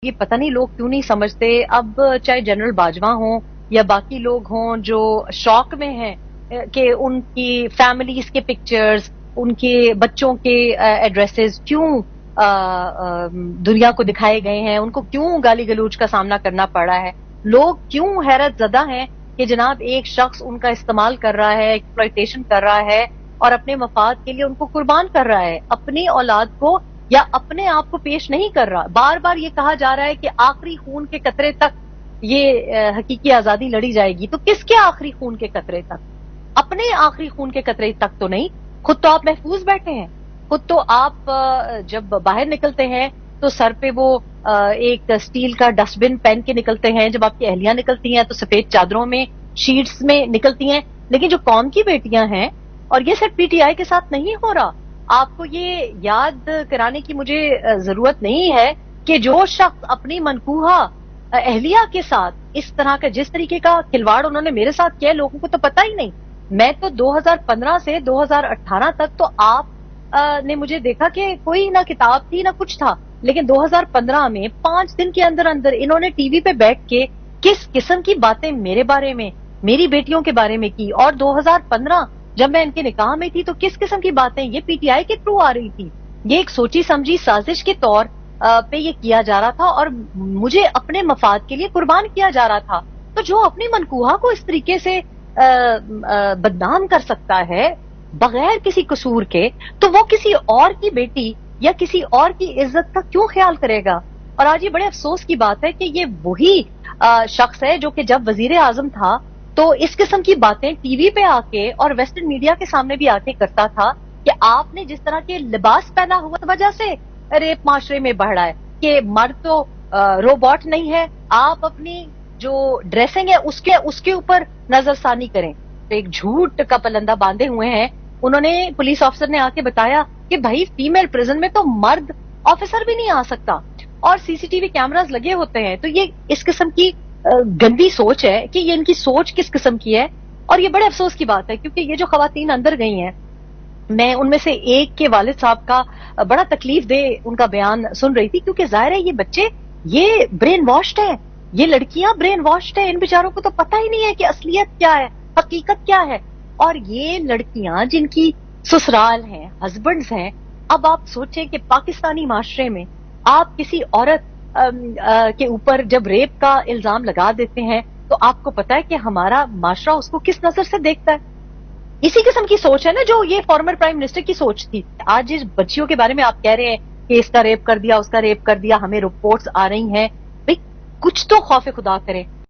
ये पता नहीं लोग क्यों नहीं समझते। अब चाहे जनरल बाजवा हों या बाकी लोग हों जो शौक में हैं कि उनकी फैमिलीज के पिक्चर्स, उनके बच्चों के एड्रेसेस क्यों दुनिया को दिखाए गए हैं, उनको क्यों गाली गलौज का सामना करना पड़ा है, लोग क्यों हैरत ज़दा हैं कि जनाब एक शख्स उनका इस्तेमाल कर रहा है, एक्सप्लॉयटेशन कर रहा है और अपने मफाद के लिए उनको कुर्बान कर रहा है, अपनी औलाद को या अपने आप को पेश नहीं कर रहा। बार बार ये कहा जा रहा है कि आखिरी खून के कतरे तक ये हकीकी आजादी लड़ी जाएगी। तो किसके आखिरी खून के कतरे तक? अपने आखिरी खून के कतरे तक तो नहीं। खुद तो आप महफूज बैठे हैं, खुद तो आप जब बाहर निकलते हैं तो सर पे वो एक स्टील का डस्टबिन पहन के निकलते हैं, जब आपकी अहलियां निकलती हैं तो सफेद चादरों में, शीट्स में निकलती हैं। लेकिन जो कौम की बेटियां हैं, और ये सिर्फ पीटीआई के साथ नहीं हो रहा, आपको ये याद कराने की मुझे जरूरत नहीं है कि जो शख्स अपनी मनकूहा अहलिया के साथ इस तरह का, जिस तरीके का खिलवाड़ उन्होंने मेरे साथ किया, लोगों को तो पता ही नहीं। मैं तो 2015 से 2018 तक तो आप ने मुझे देखा कि कोई ना किताब थी ना कुछ था, लेकिन 2015 में 5 दिन के अंदर अंदर इन्होंने टीवी पे बैठ के किस किस्म की बातें मेरे बारे में, मेरी बेटियों के बारे में की। और 2015 जब मैं इनके निकाह में थी तो किस किस्म की बातें ये पीटीआई के थ्रू आ रही थी। ये एक सोची समझी साजिश के तौर पे ये किया जा रहा था और मुझे अपने मफाद के लिए कुर्बान किया जा रहा था। तो जो अपनी मनकूहा को इस तरीके से बदनाम कर सकता है बगैर किसी कसूर के, तो वो किसी और की बेटी या किसी और की इज्जत का क्यों ख्याल करेगा? और आज ये बड़े अफसोस की बात है कि ये वही शख्स है जो कि जब वजीर आजम था तो इस किस्म की बातें टीवी पे आके और वेस्टर्न मीडिया के सामने भी आके करता था कि आपने जिस तरह के लिबास पहना हुआ वजह से रेप माशरे में बढ़ रहा है कि मर्द तो रोबोट नहीं है, आप अपनी जो ड्रेसिंग है उसके ऊपर नजरसानी करें। तो एक झूठ का पलंदा बांधे हुए हैं। उन्होंने, पुलिस ऑफिसर ने आके बताया कि भाई फीमेल प्रिजन में तो मर्द ऑफिसर भी नहीं आ सकता और सीसीटीवी कैमरास लगे होते हैं। तो ये इस किस्म की गंदी सोच है कि ये इनकी सोच किस किस्म की है। और ये बड़े अफसोस की बात है क्योंकि ये जो खवातीन अंदर गई हैं, मैं उनमें से एक के वालिद साहब का बड़ा तकलीफ दे उनका बयान सुन रही थी, क्योंकि जाहिर है ये बच्चे ये ब्रेन वॉश्ड है, ये लड़कियां ब्रेन वॉश्ड है, इन बेचारों को तो पता ही नहीं है कि असलियत क्या है, हकीकत क्या है। और ये लड़कियां जिनकी ससुराल हैं, हस्बैंड्स हैं, अब आप सोचें कि पाकिस्तानी माशरे में आप किसी औरत के ऊपर जब रेप का इल्जाम लगा देते हैं तो आपको पता है कि हमारा माशरा उसको किस नजर से देखता है। इसी किस्म की सोच है ना जो ये फॉर्मर प्राइम मिनिस्टर की सोच थी। आज जिस बच्चियों के बारे में आप कह रहे हैं कि इसका रेप कर दिया, उसका रेप कर दिया, हमें रिपोर्ट्स आ रही हैं, भाई कुछ तो खौफ खुदा करें।